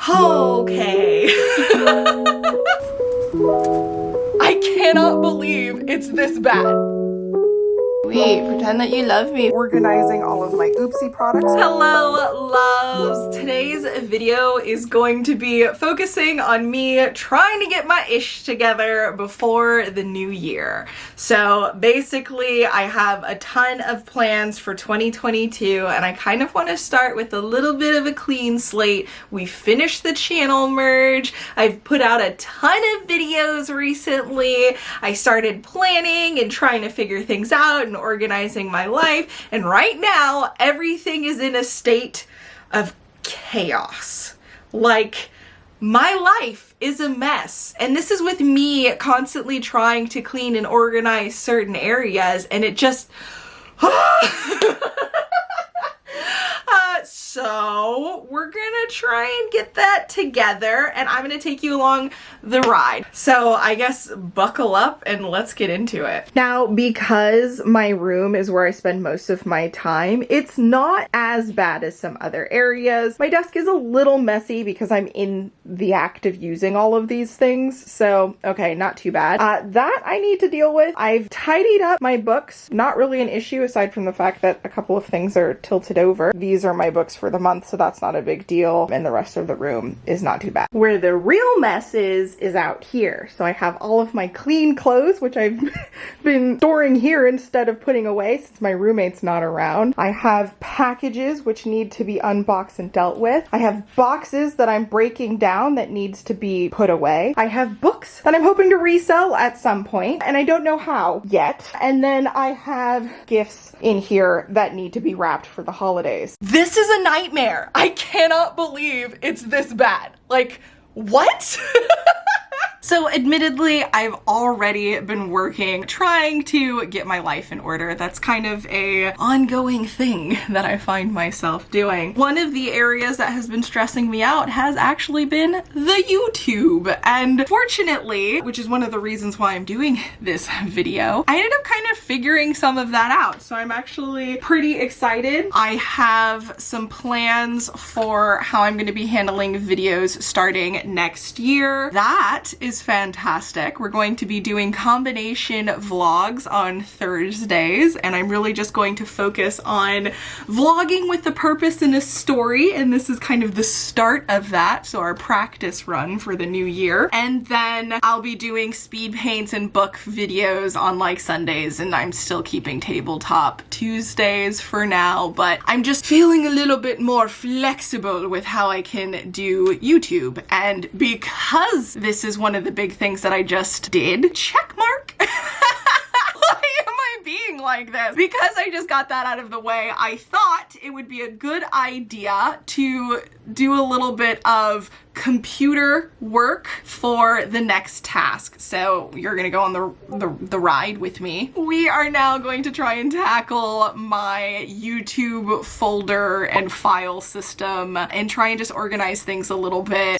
Okay. I cannot believe it's this bad. Wait, pretend that you love me. Organizing all of my oopsie products. Hello, loves. Today's video is going to be focusing on me trying to get my ish together before the new year. So basically, I have a ton of plans for 2022, and I kind of want to start with a little bit of a clean slate. We finished the channel merge. I've put out a ton of videos recently. I started planning and trying to figure things out and organizing my life, and right now everything is in a state of chaos. Like, my life is a mess, and this is with me constantly trying to clean and organize certain areas, and it just so we're gonna try and get that together, and I'm gonna take you along the ride. So I guess buckle up and let's get into it. Now, because my room is where I spend most of my time, it's not as bad as some other areas. My desk is a little messy because I'm in the act of using all of these things. So, okay, not too bad. That I need to deal with. I've tidied up my books. Not really an issue aside from the fact that a couple of things are tilted over. These are my books for the month, so that's not a big deal, and the rest of the room is not too bad. Where the real mess is out here. So I have all of my clean clothes, which I've been storing here instead of putting away since my roommate's not around. I have packages which need to be unboxed and dealt with. I have boxes that I'm breaking down that needs to be put away. I have books that I'm hoping to resell at some point, and I don't know how yet. And then I have gifts in here that need to be wrapped for the holidays. This is a nightmare. I cannot believe it's this bad. Like, what? So admittedly, I've already been working, trying to get my life in order. That's kind of a ongoing thing that I find myself doing. One of the areas that has been stressing me out has actually been the YouTube. And fortunately, which is one of the reasons why I'm doing this video, I ended up kind of figuring some of that out. So I'm actually pretty excited. I have some plans for how I'm going to be handling videos starting next year. That is fantastic. We're going to be doing combination vlogs on Thursdays, and I'm really just going to focus on vlogging with a purpose and a story, and this is kind of the start of that, so our practice run for the new year. And then I'll be doing speed paints and book videos on like Sundays, and I'm still keeping tabletop Tuesdays for now, but I'm just feeling a little bit more flexible with how I can do YouTube. And because this is one of the big things that I just did, check mark. Why am I being like this? Because I just got that out of the way, I thought it would be a good idea to do a little bit of computer work for the next task. So you're gonna go on the ride with me. We are now going to try and tackle my YouTube folder and file system and try and just organize things a little bit.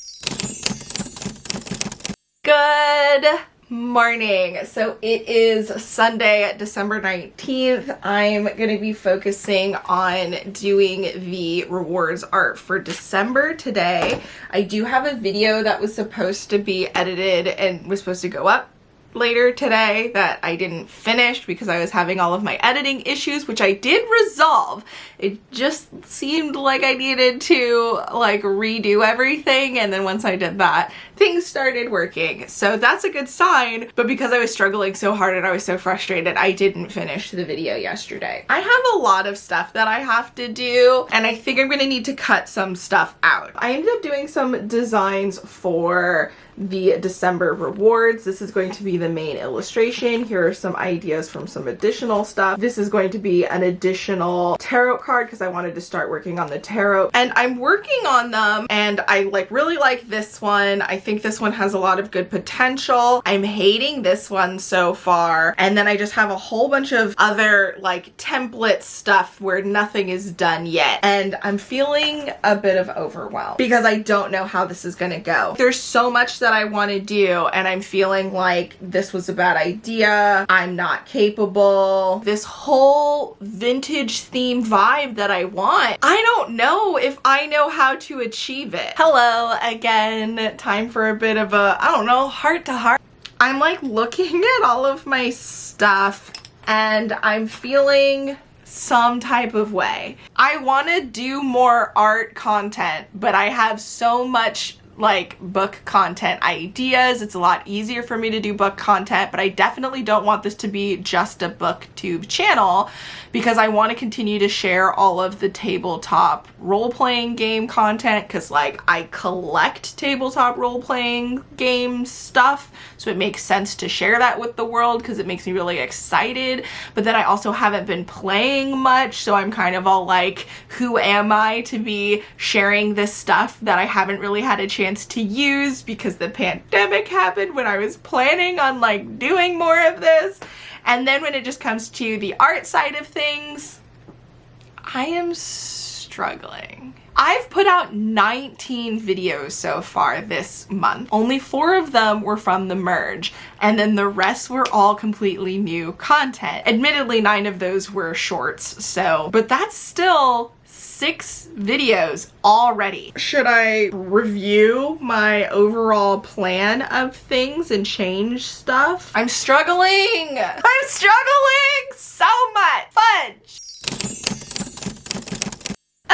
Good morning. So it is Sunday, December 19th. I'm going to be focusing on doing the rewards art for December today. I do have a video that was supposed to be edited and was supposed to go up later today that I didn't finish because I was having all of my editing issues, which I did resolve. It just seemed like I needed to like redo everything, and then once I did that, things started working. So that's a good sign, but because I was struggling so hard and I was so frustrated, I didn't finish the video yesterday. I have a lot of stuff that I have to do, and I think I'm gonna need to cut some stuff out. I ended up doing some designs for the December rewards. This is going to be the main illustration. Here are some ideas from some additional stuff. This is going to be an additional tarot card because I wanted to start working on the tarot, and I'm working on them, and I really like this one. I think this one has a lot of good potential. I'm hating this one so far, and then I just have a whole bunch of other like template stuff where nothing is done yet, and I'm feeling a bit of overwhelm because I don't know how this is gonna go. There's so much that I want to do, and I'm feeling like this was a bad idea, I'm not capable, this whole vintage theme vibe that I want. I don't know if I know how to achieve it. Hello again, time for a bit of a, I don't know, heart to heart. I'm like looking at all of my stuff and I'm feeling some type of way. I want to do more art content, but I have so much like book content ideas. It's a lot easier for me to do book content, but I definitely don't want this to be just a booktube channel because I want to continue to share all of the tabletop role-playing game content because like I collect tabletop role-playing game stuff, so it makes sense to share that with the world because it makes me really excited. But then I also haven't been playing much, so I'm kind of all like, who am I to be sharing this stuff that I haven't really had a chance to use because the pandemic happened when I was planning on like doing more of this. And then when it just comes to the art side of things, I am struggling. I've put out 19 videos so far this month. Only 4 of them were from the merge, and then the rest were all completely new content. Admittedly, 9 of those were shorts, but that's still 6 videos already. Should I review my overall plan of things and change stuff? I'm struggling! I'm struggling so much! Fudge!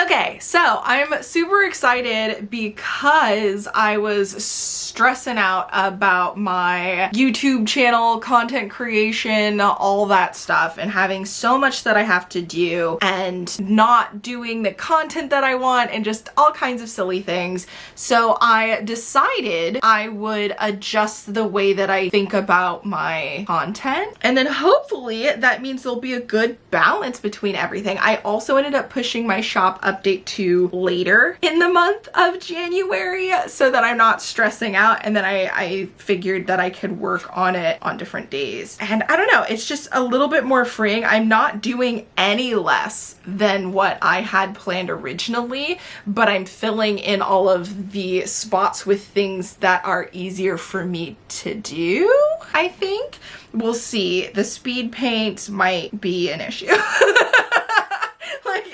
Okay, so I'm super excited because I was stressing out about my YouTube channel, content creation, all that stuff, and having so much that I have to do and not doing the content that I want and just all kinds of silly things. So I decided I would adjust the way that I think about my content, and then hopefully that means there'll be a good balance between everything. I also ended up pushing my shop update to later in the month of January so that I'm not stressing out, and then I figured that I could work on it on different days. And I don't know, it's just a little bit more freeing. I'm not doing any less than what I had planned originally, but I'm filling in all of the spots with things that are easier for me to do, I think. We'll see. The speed paint might be an issue.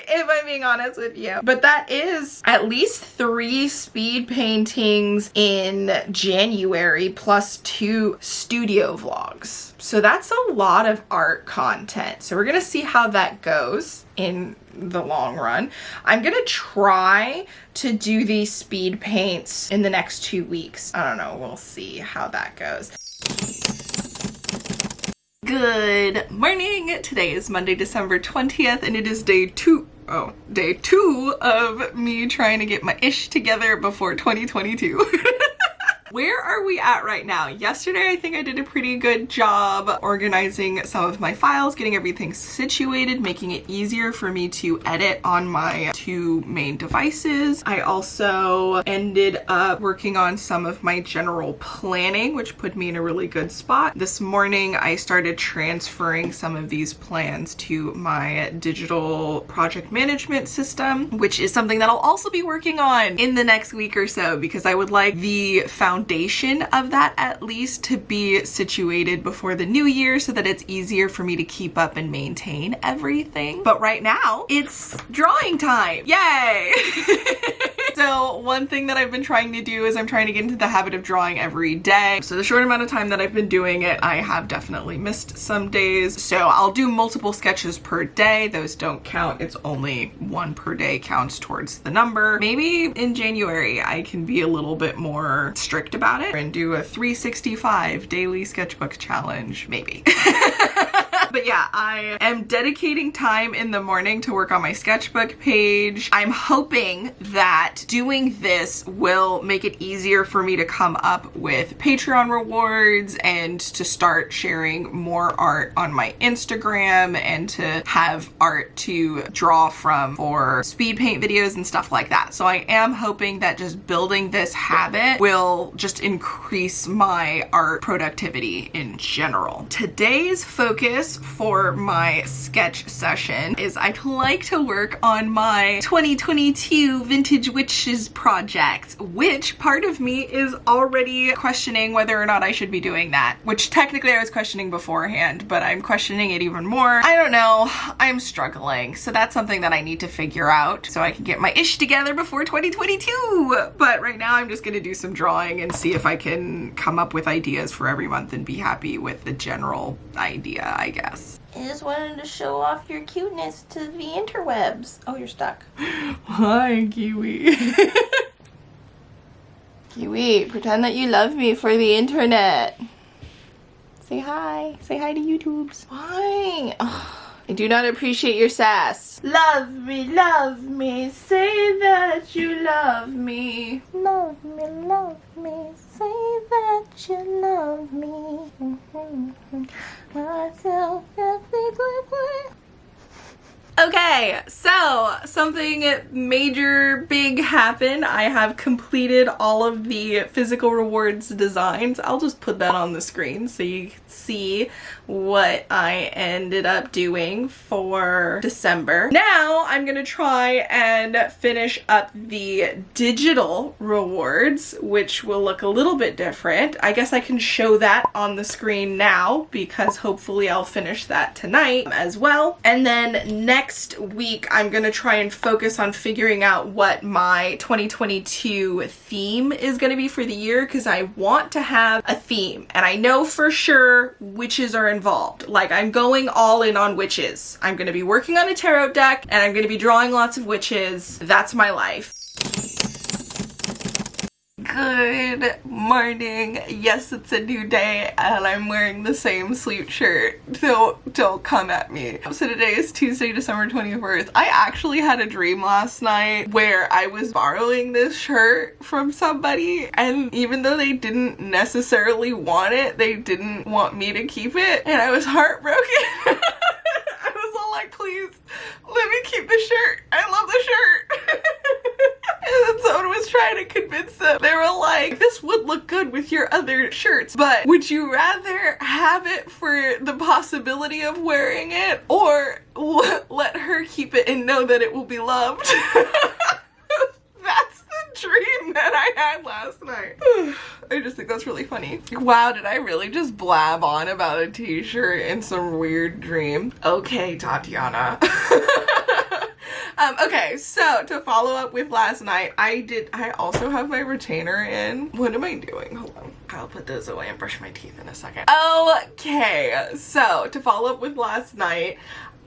If I'm being honest with you. But that is at least 3 speed paintings in January plus 2 studio vlogs. So that's a lot of art content. So we're gonna see how that goes in the long run. I'm gonna try to do these speed paints in the next 2 weeks. I don't know, we'll see how that goes. Good morning. Today is Monday, December 20th, and it is day 2 of me trying to get my ish together before 2022. Where are we at right now? Yesterday, I think I did a pretty good job organizing some of my files, getting everything situated, making it easier for me to edit on my 2 main devices. I also ended up working on some of my general planning, which put me in a really good spot. This morning, I started transferring some of these plans to my digital project management system, which is something that I'll also be working on in the next week or so, because I would like the foundation of that at least to be situated before the new year so that it's easier for me to keep up and maintain everything. But right now it's drawing time. Yay! So one thing that I've been trying to do is I'm trying to get into the habit of drawing every day. So the short amount of time that I've been doing it, I have definitely missed some days. So I'll do multiple sketches per day. Those don't count. It's only 1 per day counts towards the number. Maybe in January I can be a little bit more strict about it and do a 365 daily sketchbook challenge, maybe. But yeah, I am dedicating time in the morning to work on my sketchbook page. I'm hoping that doing this will make it easier for me to come up with Patreon rewards and to start sharing more art on my Instagram and to have art to draw from for speed paint videos and stuff like that. So I am hoping that just building this habit will just increase my art productivity in general. Today's focus for my sketch session is I'd like to work on my 2022 Vintage Witches project, which part of me is already questioning whether or not I should be doing that, which technically I was questioning beforehand, but I'm questioning it even more. I don't know, I'm struggling. So that's something that I need to figure out so I can get my ish together before 2022. But right now I'm just gonna do some drawing and see if I can come up with ideas for every month and be happy with the general idea, I guess. I just wanted to show off your cuteness to the interwebs. Oh, you're stuck. Hi, Kiwi. Kiwi, pretend that you love me for the internet. Say hi. Say hi to YouTubes. Why? Oh, I do not appreciate your sass. Love me, say that you love me. Love me, say that you love me. Myself, okay, so something major big happened. I have completed all of the physical rewards designs. I'll just put that on the screen so you can see what I ended up doing for December. Now I'm gonna try and finish up the digital rewards, which will look a little bit different. I guess I can show that on the screen now because hopefully I'll finish that tonight as well. And then next week I'm gonna try and focus on figuring out what my 2022 theme is gonna be for the year, because I want to have a theme and I know for sure witches are involved. Like, I'm going all in on witches. I'm gonna be working on a tarot deck and I'm gonna be drawing lots of witches. That's my life. Good morning. Yes, it's a new day and I'm wearing the same sleep shirt. Don't come at me. So today is Tuesday, December 21st. I actually had a dream last night where I was borrowing this shirt from somebody, and even though they didn't necessarily want it, they didn't want me to keep it, and I was heartbroken. I was all like, please, let me keep the shirt. I love the shirt. And then someone was trying to convince them. They were like, this would look good with your other shirts, but would you rather have it for the possibility of wearing it, or let her keep it and know that it will be loved? That's the dream that I had last night. I just think that's really funny. Wow, did I really just blab on about a t-shirt in some weird dream? Okay, Tatiana. Okay, so to follow up with last night, I also have my retainer in. What am I doing? Hold on. I'll put those away and brush my teeth in a second. Okay, so to follow up with last night,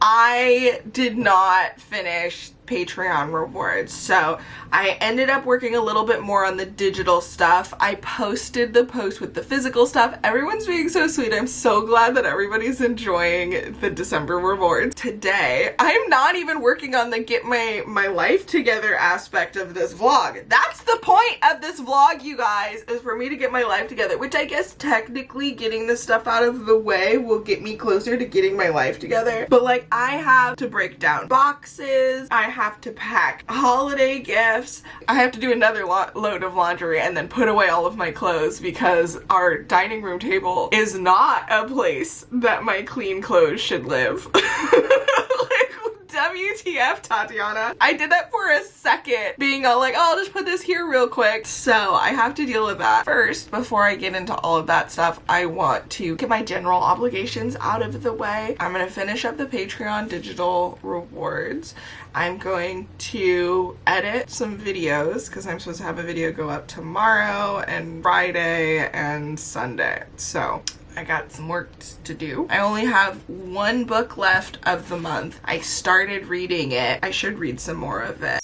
I did not finish Patreon rewards, so I ended up working a little bit more on the digital stuff. I posted the post with the physical stuff. Everyone's being so sweet. I'm so glad that everybody's enjoying the December rewards. Today, I'm not even working on the get my life together aspect of this vlog. That's the point of this vlog, you guys, is for me to get my life together, which I guess technically getting this stuff out of the way will get me closer to getting my life together. But like, I have to break down boxes, I have to pack holiday gifts, I have to do another load of laundry and then put away all of my clothes because our dining room table is not a place that my clean clothes should live. Like, WTF, Tatiana. I did that for a second, being all like, oh, I'll just put this here real quick. So I have to deal with that. First, before I get into all of that stuff, I want to get my general obligations out of the way. I'm gonna finish up the Patreon digital rewards. I'm going to edit some videos because I'm supposed to have a video go up tomorrow and Friday and Sunday. So I got some work to do. I only have one book left of the month. I started reading it. I should read some more of it.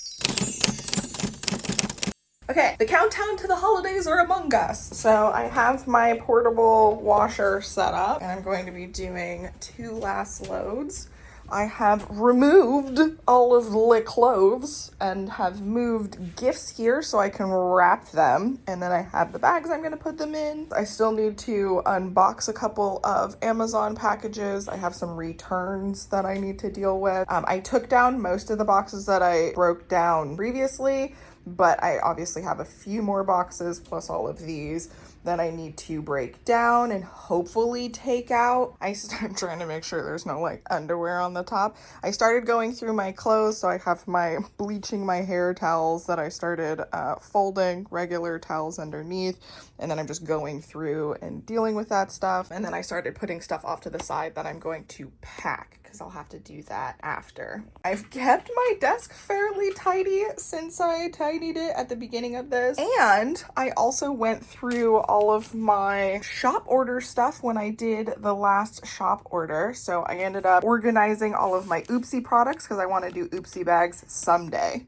Okay, the countdown to the holidays are among us. So I have my portable washer set up and I'm going to be doing 2 last loads. I have removed all of the clothes and have moved gifts here so I can wrap them. And then I have the bags I'm gonna put them in. I still need to unbox a couple of Amazon packages. I have some returns that I need to deal with. I took down most of the boxes that I broke down previously. but I obviously have a few more boxes plus all of these that I need to break down and hopefully take out. I started trying to make sure there's no like underwear on the top. I started going through my clothes, so I have my bleaching my hair towels that I started folding, regular towels underneath, and then I'm just going through and dealing with that stuff. And then I started putting stuff off to the side that I'm going to pack, because I'll have to do that after. I've kept my desk fairly tidy since I tidied it at the beginning of this, and I also went through all of my shop order stuff when I did the last shop order. So I ended up organizing all of my oopsie products because I want to do oopsie bags someday.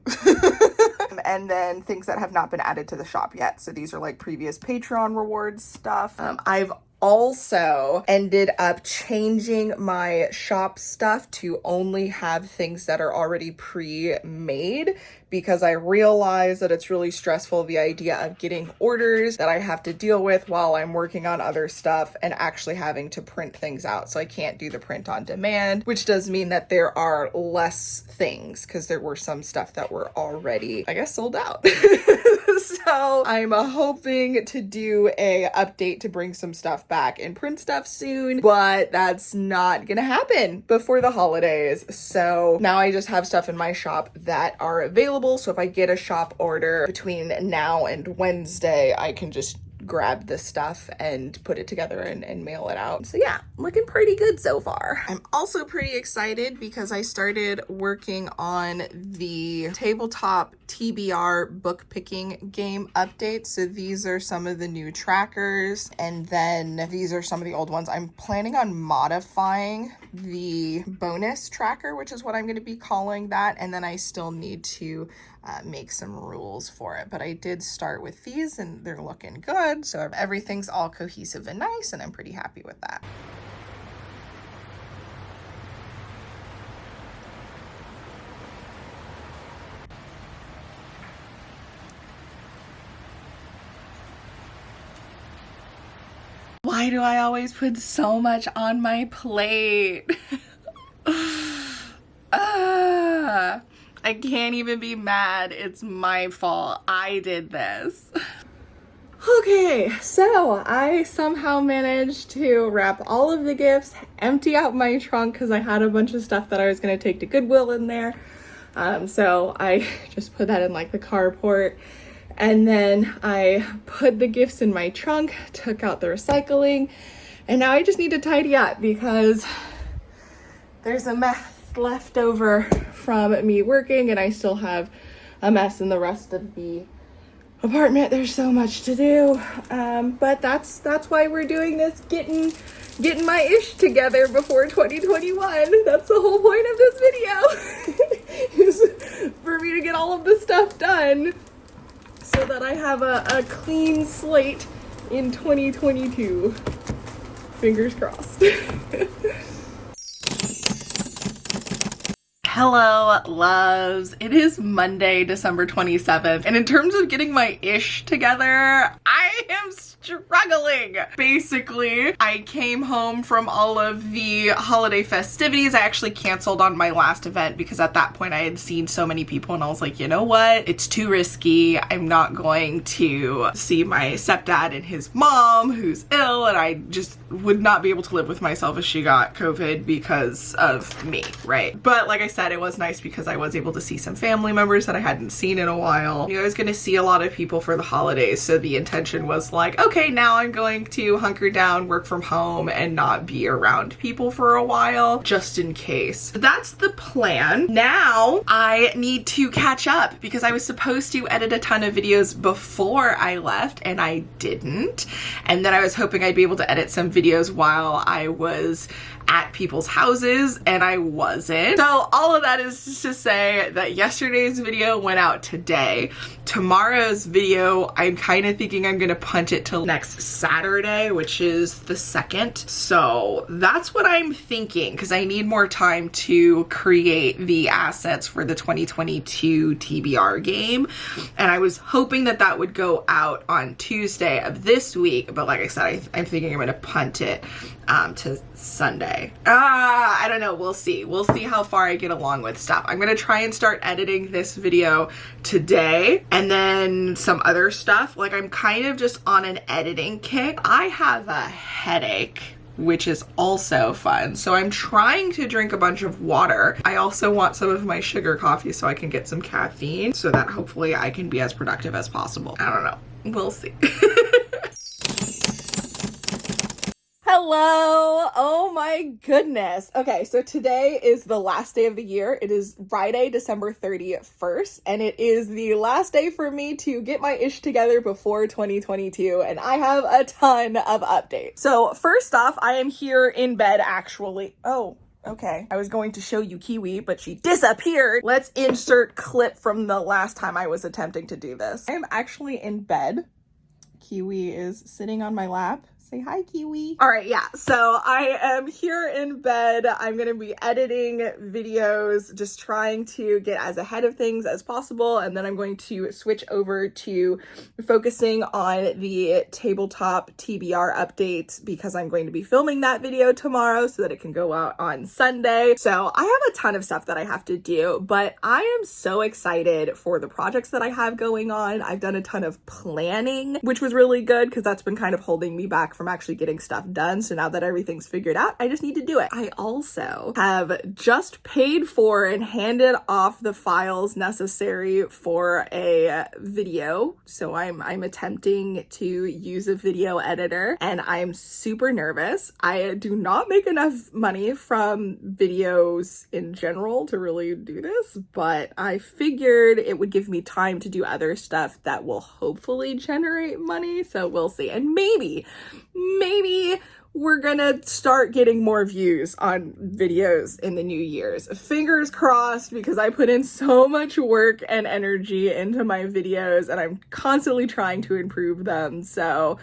And then things that have not been added to the shop yet. So these are like previous Patreon rewards stuff. I've also ended up changing my shop stuff to only have things that are already pre-made, because I realize that it's really stressful, the idea of getting orders that I have to deal with while I'm working on other stuff and actually having to print things out. So I can't do the print on demand, which does mean that there are less things, because there were some stuff that were already, I guess, sold out. So I'm hoping to do a update to bring some stuff back and print stuff soon, but that's not gonna happen before the holidays. So now I just have stuff in my shop that are available. So if I get a shop order between now and Wednesday, I can just grab this stuff and put it together and mail it out. So yeah, looking pretty good so far. I'm also pretty excited because I started working on the tabletop TBR book picking game update. So these are some of the new trackers, and then these are some of the old ones. I'm planning on modifying the bonus tracker, which is what I'm going to be calling that, and then I still need to make some rules for it. But I did start with these and they're looking good, so everything's all cohesive and nice, and I'm pretty happy with that. Why do I always put so much on my plate? I can't even be mad. It's my fault. I did this. Okay, so I somehow managed to wrap all of the gifts, empty out my trunk because I had a bunch of stuff that I was going to take to Goodwill in there. So I just put that in like the carport. And then I put the gifts in my trunk, took out the recycling, and now I just need to tidy up because there's a mess left over from me working, and I still have a mess in the rest of the apartment. There's so much to do, but that's why we're doing this, getting my ish together before 2021. That's the whole point of this video, is for me to get all of this stuff done so that I have a clean slate in 2022. Fingers crossed. Hello, loves. It is Monday, December 27th, and in terms of getting my ish together, I am struggling. Basically, I came home from all of the holiday festivities. I actually canceled on my last event because at that point I had seen so many people and I was like, you know what? It's too risky. I'm not going to see my stepdad and his mom who's ill, and I just would not be able to live with myself if she got COVID because of me, right? But like I said, it was nice because I was able to see some family members that I hadn't seen in a while. I was going to see a lot of people for the holidays, so the intention was like, okay, now I'm going to hunker down, work from home, and not be around people for a while, just in case. That's the plan. Now I need to catch up because I was supposed to edit a ton of videos before I left, and I didn't. And then I was hoping I'd be able to edit some videos while I was at people's houses, and I wasn't. So all of that is just to say that yesterday's video went out today. Tomorrow's video, I'm kind of thinking I'm gonna punt it till next Saturday, which is the 2nd. So that's what I'm thinking, because I need more time to create the assets for the 2022 TBR game. And I was hoping that that would go out on Tuesday of this week, but like I said, I'm thinking I'm gonna punt it to Sunday. I don't know. We'll see. We'll see how far I get along along with stuff. I'm gonna try and start editing this video today, and then some other stuff. Like, I'm kind of just on an editing kick. I have a headache, which is also fun. So I'm trying to drink a bunch of water. I also want some of my sugar coffee so I can get some caffeine so that hopefully I can be as productive as possible. I don't know. We'll see. Hello. Oh my goodness. Okay, so today is the last day of the year. It is Friday, December 31st, and it is the last day for me to get my ish together before 2022, and I have a ton of updates. So first off, I am here in bed actually. Oh, okay. I was going to show you Kiwi, but she disappeared. Let's insert clip from the last time I was attempting to do this. I am actually in bed. Kiwi is sitting on my lap. Say hi, Kiwi. All right, yeah, so I am here in bed. I'm gonna be editing videos, just trying to get as ahead of things as possible, and then I'm going to switch over to focusing on the tabletop TBR updates because I'm going to be filming that video tomorrow so that it can go out on Sunday. So I have a ton of stuff that I have to do, but I am so excited for the projects that I have going on. I've done a ton of planning, which was really good because that's been kind of holding me back from actually getting stuff done. So now that everything's figured out, I just need to do it. I also have just paid for and handed off the files necessary for a video. So I'm attempting to use a video editor, and I'm super nervous. I do not make enough money from videos in general to really do this, but I figured it would give me time to do other stuff that will hopefully generate money. So we'll see. And maybe we're gonna start getting more views on videos in the new year's. Fingers crossed, because I put in so much work and energy into my videos and I'm constantly trying to improve them. So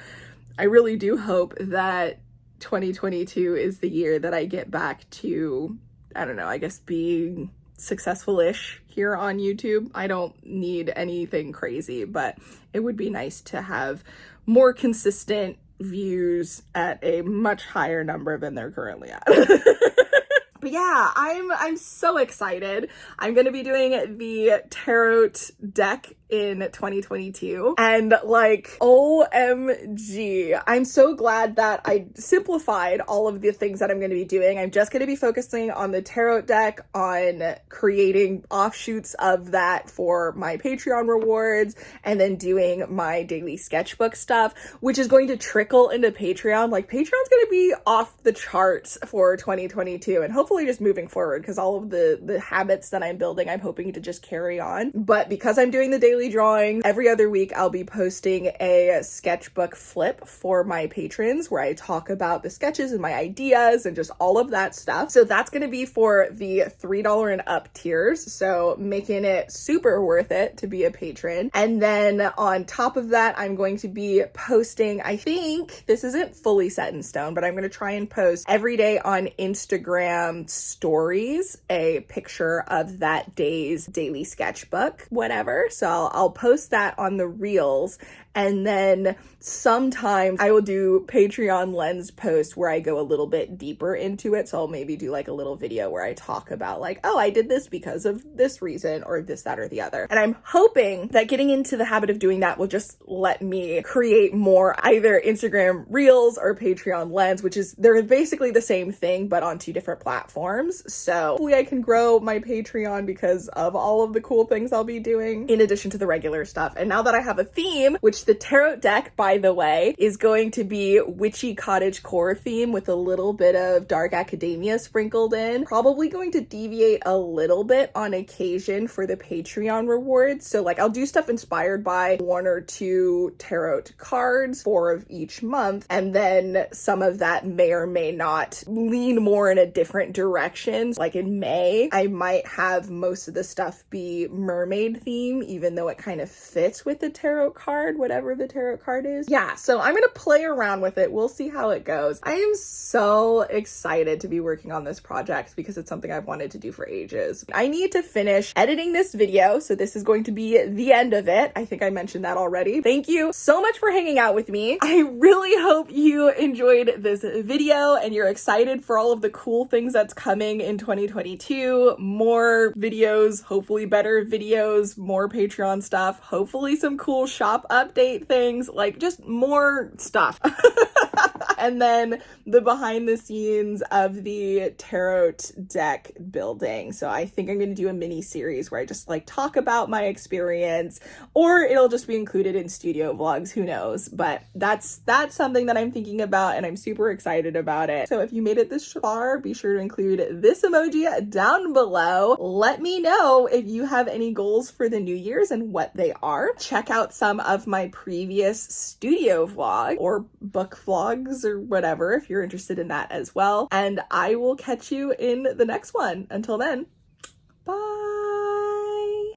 I really do hope that 2022 is the year that I get back to, I don't know, I guess being successful-ish here on YouTube. I don't need anything crazy, but it would be nice to have more consistent views at a much higher number than they're currently at. But yeah, I'm so excited. I'm gonna be doing the tarot deck in 2022, and like, OMG, I'm so glad that I simplified all of the things that I'm going to be doing. I'm just going to be focusing on the tarot deck, on creating offshoots of that for my Patreon rewards, and then doing my daily sketchbook stuff, which is going to trickle into Patreon. Like, Patreon's going to be off the charts for 2022, and hopefully just moving forward, because all of the habits that I'm building, I'm hoping to just carry on. But because I'm doing the daily drawing, every other week I'll be posting a sketchbook flip for my patrons where I talk about the sketches and my ideas and just all of that stuff. So that's going to be for the $3 and up tiers, so making it super worth it to be a patron. And then on top of that, I'm going to be posting, I think this isn't fully set in stone, but I'm going to try and post every day on Instagram stories a picture of that day's daily sketchbook, whatever. So I'll post that on the reels, and then sometimes I will do Patreon lens posts where I go a little bit deeper into it. So I'll maybe do like a little video where I talk about like, oh, I did this because of this reason, or this, that, or the other. And I'm hoping that getting into the habit of doing that will just let me create more either Instagram reels or Patreon lens, which is, they're basically the same thing, but on 2 different platforms. So hopefully I can grow my Patreon because of all of the cool things I'll be doing in addition to the regular stuff. And now that I have a theme, which the tarot deck, by the way, is going to be witchy cottagecore theme with a little bit of dark academia sprinkled in, probably going to deviate a little bit on occasion for the Patreon rewards. So like, I'll do stuff inspired by 1 or 2 tarot cards, 4 of each month, and then some of that may or may not lean more in a different direction. Like in May, I might have most of the stuff be mermaid theme, even though it kind of fits with the tarot card, whatever. whatever the tarot card is. Yeah, so I'm gonna play around with it. We'll see how it goes. I am so excited to be working on this project because it's something I've wanted to do for ages. I need to finish editing this video, so this is going to be the end of it. I think I mentioned that already. Thank you so much for hanging out with me. I really hope you enjoyed this video and you're excited for all of the cool things that's coming in 2022. More videos, hopefully better videos, more Patreon stuff, hopefully some cool shop update things, like just more stuff. And then the behind the scenes of the tarot deck building. So I think I'm going to do a mini series where I just like talk about my experience, or it'll just be included in studio vlogs, who knows. But that's something that I'm thinking about and I'm super excited about it. So if you made it this far, be sure to include this emoji down below. Let me know if you have any goals for the New Year's and what they are. Check out some of my previous studio vlog or book vlogs or whatever if you're interested in that as well. And I will catch you in the next one. Until then,